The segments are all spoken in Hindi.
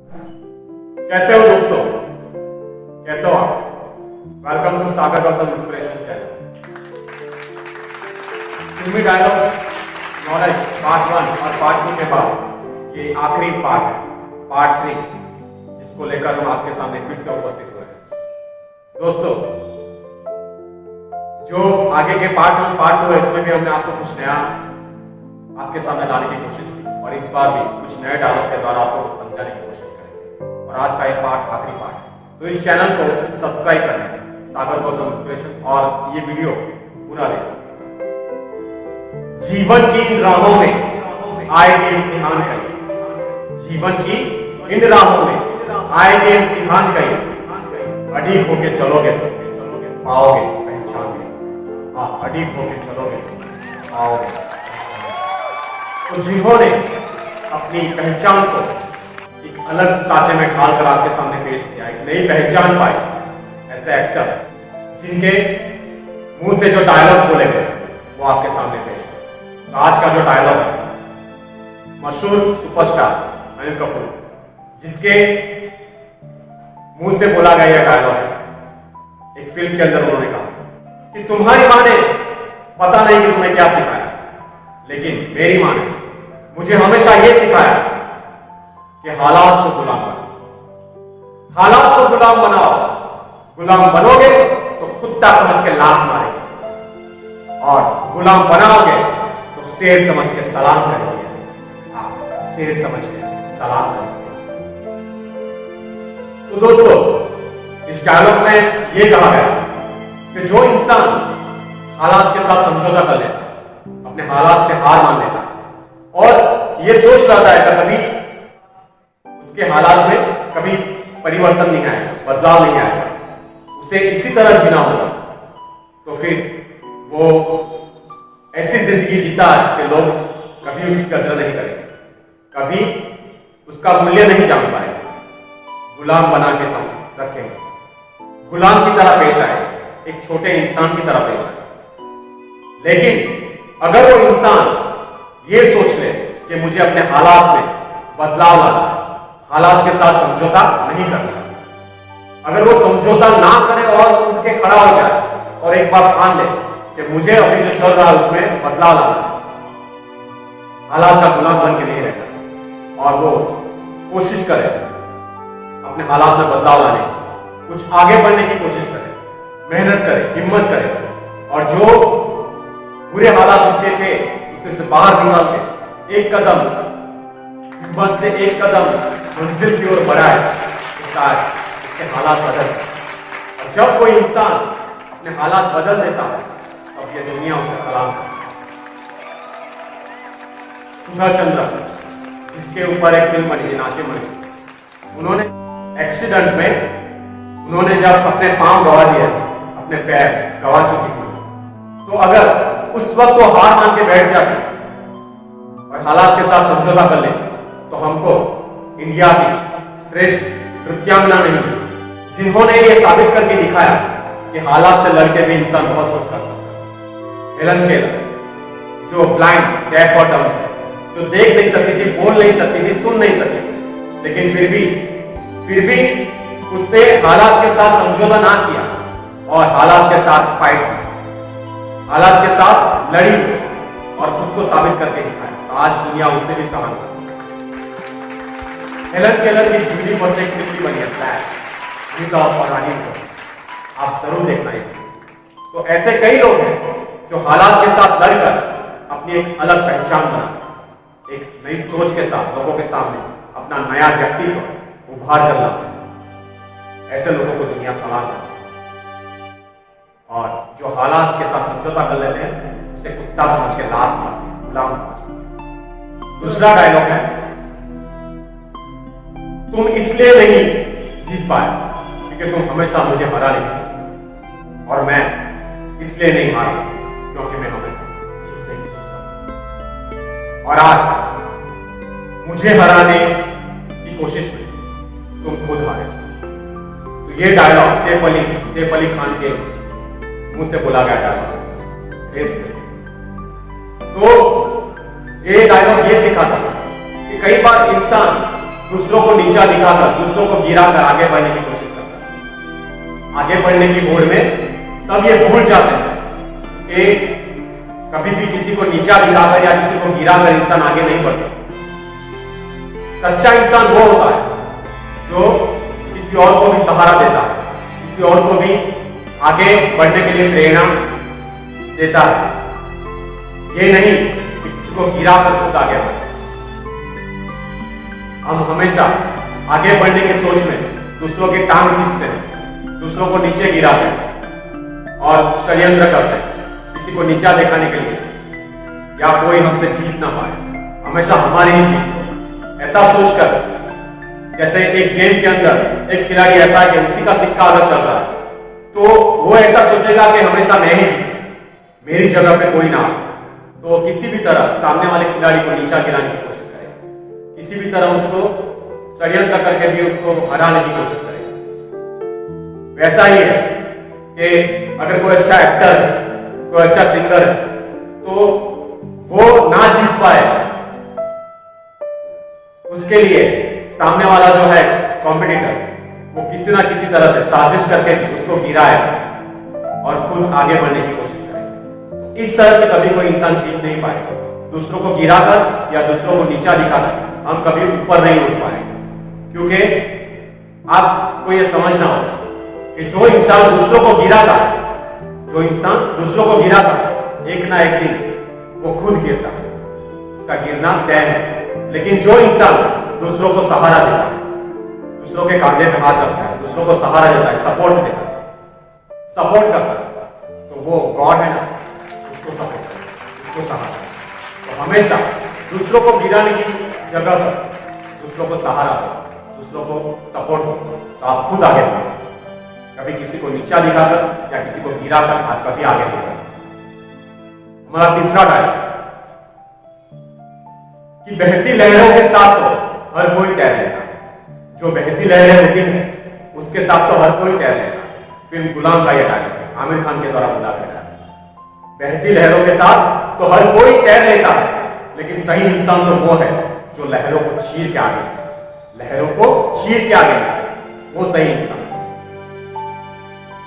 कैसे हो दोस्तों? कैसे हो आप? Welcome to Sagar Gautam inspiration channel. फिल्मी डायलॉग नॉलेज पार्ट 1 और पार्ट 2 के बाद ये आखिरी पार्ट है, पार्ट 3, जिसको लेकर हम आपके सामने फिर से उपस्थित हुए हैं। दोस्तों, जो आगे के पार्ट 2 है, इसमें भी हमने आपको कुछ नया आपके सामने लाने की कोशिश की और इस बार भी कुछ नए डायलॉग के द्वारा आपको कुछ समझाने की कोशिश करेंगे। और आज का ये पार्ट आखिरी पार्ट है, तो इस चैनल को सब्सक्राइब करें, सागर गौतम इंस्पिरेशन, और ये वीडियो पूरा देखें। जीवन की इन राहों में आएंगे इम्तिहान कई, जीवन की इन राहों में आएंगे इम्तिहान कई, अड़ीक होके चलोगे तो पाओगे पहचान में। हाँ, अड़ीक होके चलोगे तो पाओगे। तो जिन्होंने अपनी पहचान को एक अलग साँचे में ढाल कर आपके सामने पेश किया, एक नई पहचान पाई, ऐसे एक्टर जिनके मुंह से जो डायलॉग बोले गए वो आपके सामने पेश है। तो आज का जो डायलॉग है, मशहूर सुपरस्टार अनिल कपूर, जिसके मुंह से बोला गया यह डायलॉग है, एक फिल्म के अंदर उन्होंने कहा कि तुम्हारी माँ ने पता नहीं कि तुम्हें क्या सिखाया, लेकिन मेरी माँ ने मुझे हमेशा यह सिखाया कि हालात को गुलाम बनाओ, हालात को गुलाम बनाओ। गुलाम बनोगे तो कुत्ता समझ के लात मारेंगे, और गुलाम बनाओगे तो शेर समझ के सलाम करेंगे। हाँ, शेर समझ के सलाम करेंगे। तो दोस्तों, इस डायलॉग में यह कहा गया कि जो इंसान हालात के साथ समझौता कर लेता है, अपने हालात से हार मान लेता है और यह सोच रहा है कि कभी उसके हालात में कभी परिवर्तन नहीं आएगा, बदलाव नहीं आएगा, उसे इसी तरह जीना होगा, तो फिर वो ऐसी जिंदगी जीता है कि लोग कभी उसकी कदर नहीं करेंगे, कभी उसका मूल्य नहीं जान पाएंगे, गुलाम बना के रखेंगे, गुलाम की तरह पेश आए, एक छोटे इंसान की तरह पेश आए। लेकिन अगर वो इंसान ये सोच ले कि मुझे अपने हालात में बदलाव लाना है, हालात के साथ समझौता नहीं करना, अगर वो समझौता ना करे और उठ के खड़ा हो जाए और एक बार ठान ले कि मुझे अभी जो चल रहा है उसमें बदलाव लाना है, हालात का गुलाम बन के नहीं रहना, और वो कोशिश करे अपने हालात में बदलाव लाने की, कुछ आगे बढ़ने की कोशिश करे, मेहनत करे, हिम्मत करे, और जो बुरे हालात उसके थे उसे से बाहर निकाल के एक कदम हिम्मत से एक कदम मंजिल की ओर बढ़ाए, तो शायद उसके हालात बदल सकते। और जब कोई इंसान अपने हालात बदल देता है, तब ये दुनिया उसे सलाम करती है। सुधा चंद्रन, जिसके ऊपर एक फिल्म बनी नाचे मनी, उन्होंने एक्सीडेंट में उन्होंने जब अपने पांव गवा दिए, अपने पैर गवा चुकी थी, तो अगर उस वक्त वो हार मान के बैठ जाती और हालात के साथ समझौता कर लेती, तो हमको इंडिया की श्रेष्ठ नृत्यांगना नहीं मिलती, जिन्होंने ये साबित करके दिखाया कि हालात से लड़के भी इंसान बहुत कुछ कर सकता है। हेलन केलर, जो ब्लाइंड, डेफ और डम्ब थे, जो देख नहीं सकती थी, बोल नहीं सकती थी, सुन नहीं सकती थी, लेकिन फिर भी उसने हालात के साथ समझौता ना किया और हालात के साथ फाइट की, हालात के साथ लड़ी और खुद को साबित करके दिखाया। तो आज दुनिया उसे भी सलाम करती है। हेलन केलर की जिंदगी पर से एक फिल्म बनी है, गीता और रानी, आप जरूर देखना है। तो ऐसे कई लोग हैं जो हालात के साथ लड़कर अपनी एक अलग पहचान बनाते हैं, एक नई सोच के साथ लोगों के सामने अपना नया व्यक्तित्व उभार कर लाते हैं। ऐसे लोगों को दुनिया सलाम करती है, और जो हालात के साथ समझौता कर लेते हैं उसे कुत्ता समझ के लात मारते हैं, गुलाम समझते हैं। दूसरा डायलॉग है, तुम इसलिए नहीं जीत पाए क्योंकि तुम हमेशा मुझे हराने की सोचते, और मैं इसलिए नहीं हारा क्योंकि मैं हमेशा जीतने की सोचता। और आज मुझे हराने की कोशिश में तुम खुद हारे। तो ये डायलॉग सैफ अली खान के मुंह से बोला गया डायलॉग रेस में। तो ये डायलॉग ये सिखाता है कि कई बार इंसान दूसरों को नीचा दिखाकर, दूसरों को गिराकर आगे बढ़ने की कोशिश करता है। आगे बढ़ने की होड़ में सब ये भूल जाते हैं कि कभी भी किसी को नीचा दिखाकर या किसी को गिराकर इंसान आगे नहीं बढ़ सकता। सच्चा इंसान वो होता है जो किसी और को भी सहारा देता है, किसी और को भी आगे बढ़ने के लिए प्रेरणा देता है। ये नहीं कि किसी को गिराकर खुद आगे बढ़े। हम हमेशा आगे बढ़ने की सोच में दूसरों की टांग खींचते हैं, दूसरों को नीचे गिराते हैं और षड्यंत्र करते हैं किसी को नीचा दिखाने के लिए, या कोई हमसे जीत ना पाए, हमेशा हमारी ही जीत हो। ऐसा सोचकर, जैसे एक गेम के अंदर एक खिलाड़ी ऐसा है कि उसी का सिक्का अगर चल रहा है तो वो ऐसा सोचेगा कि हमेशा मैं ही जीतूं, मेरी जगह पे कोई ना हो, तो किसी भी तरह सामने वाले खिलाड़ी को नीचा गिराने की कोशिश करेगा, किसी भी तरह उसको षड्यंत्र करके भी उसको हराने की कोशिश करेगा। वैसा ही है कि अगर कोई अच्छा एक्टर है, कोई अच्छा सिंगर है, तो वो ना जीत पाए, उसके लिए सामने वाला जो है कॉम्पिटिटर, वो किसी ना किसी तरह से साजिश करके भी उसको गिराएगा और खुद आगे बढ़ने की कोशिश करेगा। तो इस तरह से कभी कोई इंसान जीत नहीं पाएगा। दूसरों को गिराकर या दूसरों को नीचा दिखाकर हम कभी ऊपर नहीं उठ पाएंगे, क्योंकि आपको ये समझना होगा कि जो इंसान दूसरों को गिराता है, जो इंसान दूसरों को गिराता है, एक ना एक दिन वो खुद गिरता है, उसका गिरना तय है। लेकिन जो इंसान दूसरों को सहारा देता है, दूसरों के कंधे पे हाथ रखता है, दूसरों को सहारा देता है, सपोर्ट देता है, सपोर्ट करता है, तो वो गॉड है ना, उसको सपोर्ट करता है, उसको सहारा। तो हमेशा दूसरों को गिराने की जगह पर दूसरों को सहारा दो, दूसरों को सपोर्ट दो, तो आप खुद आगे बढ़ो। कभी किसी को नीचा दिखाकर या किसी को गिराकर आप कभी आगे नहीं बढ़ो। हमारा तीसरा डायलॉग कि बहती लहरों के साथ तो हर कोई तैर लेता है। जो बहती लहरें होती हैं उसके साथ तो हर कोई तैर लेता है। फिल्म गुलाम का यह डायलॉग है, आमिर खान के द्वारा बोला गया डायलॉग। बहती लहरों के साथ तो हर कोई तैर लेता है, लेकिन सही इंसान तो वो है जो लहरों को चीर के आगे बढ़े, लहरों को चीर के आगे बढ़े, वो सही इंसान।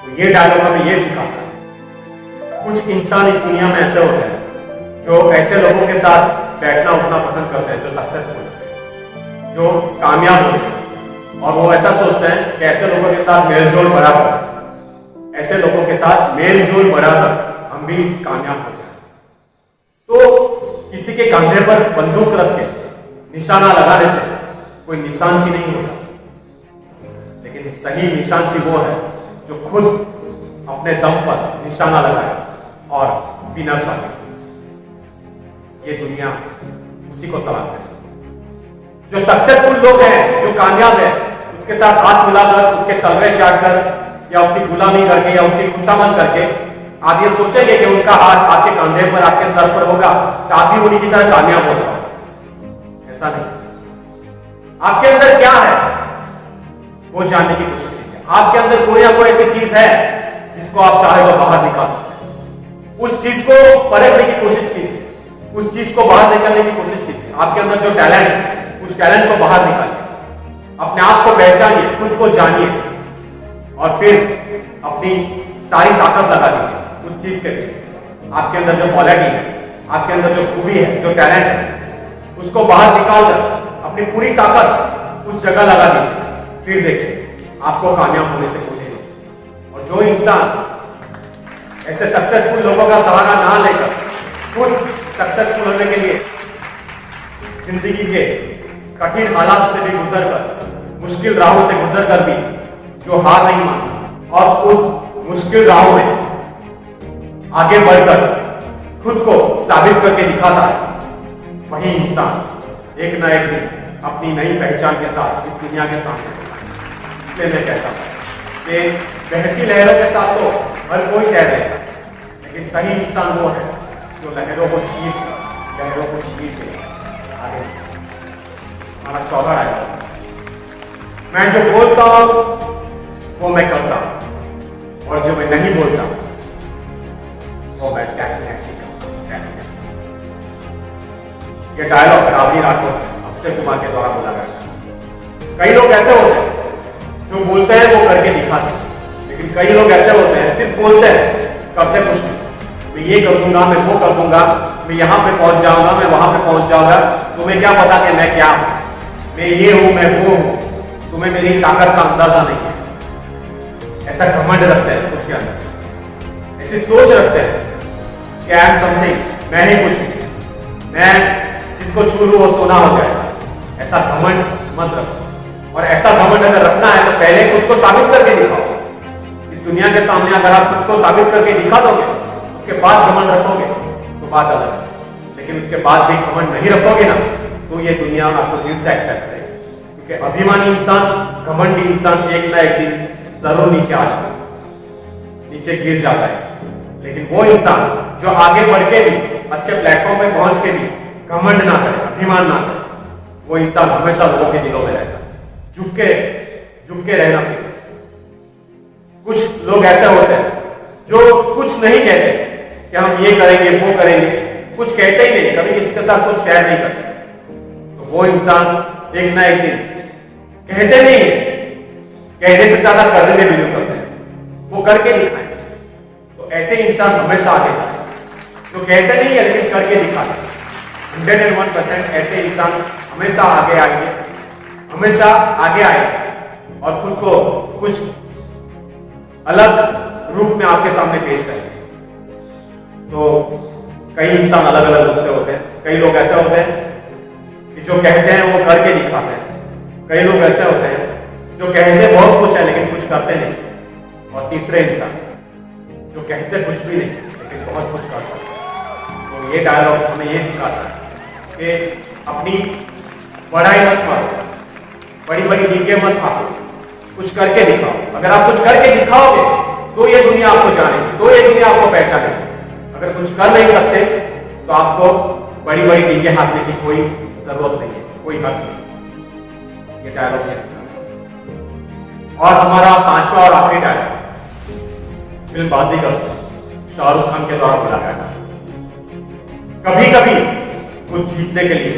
तो ये डायलॉग हमें ये सिखाता है। कुछ इंसान इस दुनिया में ऐसे होते हैं जो ऐसे लोगों के साथ बैठना उठना पसंद करते हैं जो सक्सेसफुल होते हैं, जो कामयाब होते हैं, और वो ऐसा सोचते हैं कि ऐसे लोगों के साथ मेलजोल बढ़ाकर, ऐसे लोगों के साथ मेलजोल बढ़ाकर हम भी कामयाब हो जाए। तो किसी के कंधे पर बंदूक रख के निशाना लगाने से कोई निशानची नहीं होता, लेकिन सही निशानची वो है जो खुद अपने दम पर निशाना लगाए और विनर साबित। ये दुनिया उसी को सलाम करे। जो सक्सेसफुल लोग हैं, जो कामयाब है, उसके साथ हाथ मिलाकर, उसके तलवे चाटकर या उसकी गुलामी करके या उसकी खुशामद करके आप ये सोचेंगे कि उनका हाथ आपके कंधे पर, आपके सर पर होगा तो आप भी उन्हीं की तरह कामयाब हो जाओगे। ऐसा नहीं। आपके अंदर क्या है वो जानने की कोशिश कीजिए। आपके अंदर कोई ना कोई ऐसी चीज है जिसको आप चाहे तो बाहर निकाल सकते हैं। उस चीज को परखने की कोशिश कीजिए, उस चीज को बाहर निकालने की कोशिश कीजिए। आपके अंदर जो टैलेंट है, उस टैलेंट को बाहर निकालिए, अपने आप को पहचानिए, खुद को जानिए, और फिर अपनी सारी ताकत लगा दीजिए उस चीज के पीछे। आपके अंदर जो क्वालिटी है, आपके अंदर जो खूबी है, जो टैलेंट है, उसको बाहर निकालकर अपनी पूरी ताकत उस जगह लगा दीजिए। फिर देखिए आपको कामयाब होने से कोई नहीं रोक सकता। और जो इंसान ऐसे सक्सेसफुल लोगों का सहारा ना लेकर खुद सक्सेसफुल होने के लिए जिंदगी के कठिन हालात से भी गुजरकर, मुश्किल राहों से गुजरकर भी जो हार नहीं मानता और उस मुश्किल राहों में आगे बढ़कर खुद को साबित करके दिखाता है, वही इंसान एक ना एक दिन अपनी नई पहचान के साथ इस दुनिया के सामने। इसलिए मैं कहता हूं कि बहती लहरों के साथ तो हर कोई तैर लेगा, लेकिन सही इंसान वो है जो लहरों को चीर के आगे। हमारा चौथा डायलॉग, मैं जो बोलता हूं वो मैं करता हूं, और जो मैं नहीं बोलता वो मैं डेफिनेटली करता हूं। ये डायलॉग रावड़ी राठौर से अक्षय कुमार के द्वारा बोला गया था। लोग ऐसे होते हैं जो बोलते हैं वो करके दिखाते हैं, लेकिन कई लोग ऐसे होते हैं सिर्फ बोलते हैं, करते कुछ नहीं। मैं ये कर दूंगा, मैं वो कर दूंगा, मैं यहाँ पे पहुंच जाऊंगा, मैं वहां पे पहुंच जाऊंगा। तुम्हें क्या पता कि मैं क्या हूं, मैं ये हूं, मैं वो हूं। तुम्हें मेरी ताकत का अंदाजा नहीं है। ऐसा घमंड रखते हैं खुद के अंदर, ऐसी सोच रखते हैं कि आई एम समथिंग, मैं ही कुछ हूं, मैं जिसको छू लूं वो सोना हो जाएगा। ऐसा घमंड मत रखो। और ऐसा घमंड अगर रखना है तो पहले खुद को साबित करके दिखाओ। इस दुनिया के सामने अगर आप खुद को साबित करके दिखा दोगे, उसके बाद घमंड रखोगे तो बात अलग है। लेकिन उसके बाद भी घमंड नहीं रखोगे ना, तो ये दुनिया आपको दिल से एक्सेप्ट करेगी। क्योंकि अभिमानी इंसान, घमंडी इंसान एक ना एक दिन जरूर नीचे आ जाता है, नीचे गिर जाता है। लेकिन वो इंसान जो आगे बढ़ के भी, अच्छे प्लेटफॉर्म पे पहुंच के भी घमंड ना करे, अभिमान ना करे, वो इंसान हमेशा लोगों के दिलों में रहता है। झुक के रहना सीखे। कुछ लोग ऐसे होते हैं जो कुछ नहीं कहते कि हम ये करेंगे वो करेंगे, कुछ कहते ही नहीं, कभी किसी के साथ कुछ शेयर नहीं करते। तो वो इंसान एक ना एक दिन, कहते नहीं है, कहने से ज्यादा करने में बिलीव करते हैं, वो करके दिखाएं। तो ऐसे इंसान हमेशा आगे जाए, जो कहते नहीं है लेकिन करके दिखाते। 101% ऐसे इंसान हमेशा आगे आएंगे, हमेशा आगे आएंगे और खुद को कुछ अलग रूप में आपके सामने पेश करेंगे। तो कई इंसान अलग अलग रूप से होते हैं। कई लोग ऐसे होते हैं कि जो कहते हैं वो करके दिखाते हैं। कई लोग ऐसे होते हैं जो कहते बहुत कुछ है लेकिन कुछ करते नहीं। और तीसरे इंसान जो कहते कुछ भी नहीं लेकिन बहुत कुछ करते हैं। तो ये डायलॉग हमें ये सिखाता है कि अपनी बड़ाई मत मारो, बड़ी बड़ी डींगे मत हाको, कुछ करके दिखाओ। अगर आप कुछ करके दिखाओगे तो ये दुनिया आपको जानेगी, तो ये दुनिया आपको पहचानेगी। अगर कुछ कर नहीं सकते तो आपको बड़ी बड़ी डींगे हाकने की कोई जरूरत नहीं है, कोई हक नहीं। ये डायलॉग ये सिखाता। और हमारा पांचवा और आखिरी डायलॉग फिल्म बाजीगर शाहरुख खान के द्वारा बोला गया था। कभी कभी कुछ जीतने के लिए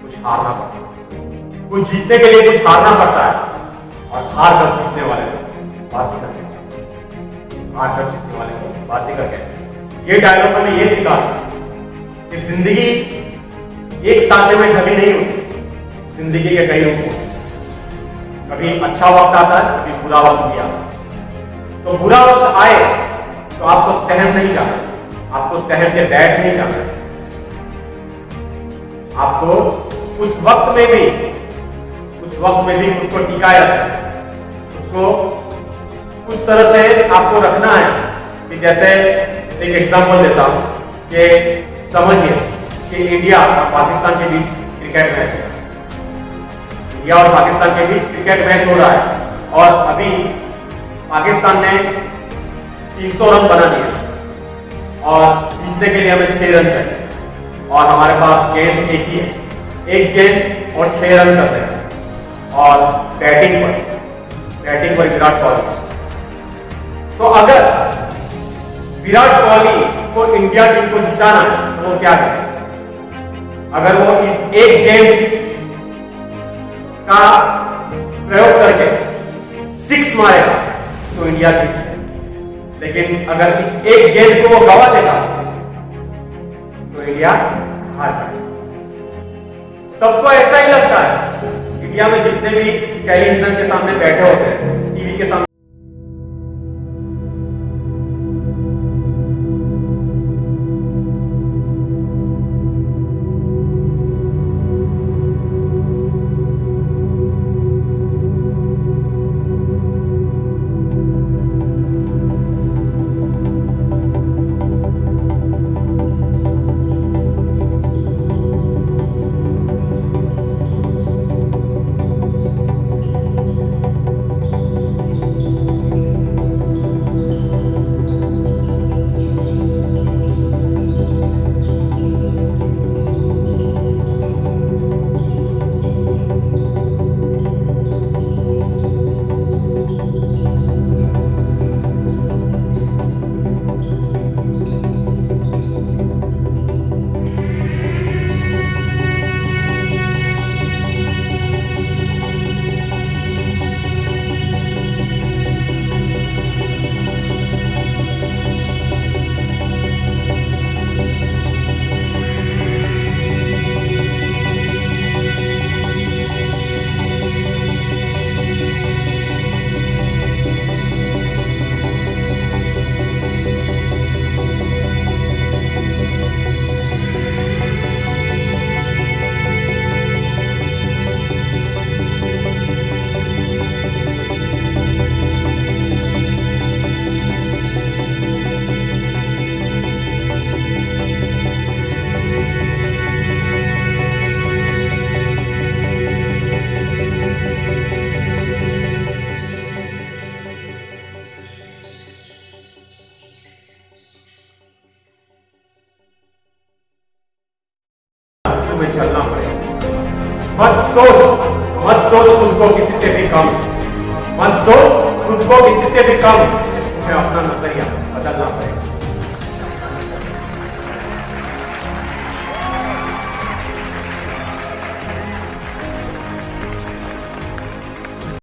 कुछ हारना पड़ता है, कुछ जीतने के लिए कुछ हारना पड़ता है। और हार कर जीतने वाले को बाजीगर कहते हैं, हार कर जीतने वाले को बाजीगर कहते हैं। ये डायलॉग हमें ये सिखाता कि जिंदगी एक सांचे में ढली नहीं होती, जिंदगी के कई रूप होते। कभी अच्छा वक्त आता है, कभी बुरा वक्त भी आता है। तो बुरा वक्त आए तो आपको सहम नहीं जाना, आपको सहम के बैठ नहीं जाना। आपको उस वक्त में भी खुद को टिकाए रखना है, खुद को उस तरह से आपको रखना है कि जैसे एक एग्जांपल देता हूं कि समझिए कि इंडिया और पाकिस्तान के बीच क्रिकेट मैच है। इंडिया और पाकिस्तान के बीच क्रिकेट मैच हो रहा है और अभी पाकिस्तान ने 300 रन बना दिए और जीतने के लिए हमें 6 रन चाहिए। और हमारे पास गेंद एक ही है, एक गेंद और 6 रन करते हैं। और बैटिंग पर विराट कोहली। तो अगर विराट कोहली को इंडिया टीम को जिताना है तो वो क्या करें? अगर वो इस एक गेंद का प्रयोग करके 6 मारेगा तो इंडिया जीत जाएगी। लेकिन अगर इस एक गेंद को वो गवा देगा तो इंडिया हार जाएगा। सबको ऐसा ही लगता है। इंडिया में जितने भी टेलीविजन के सामने बैठे होते हैं, टीवी के सामने कम है। मन सोच खुद को किसी से भी कम है। तुम्हें अपना नजरिया बदलना पड़ेगा।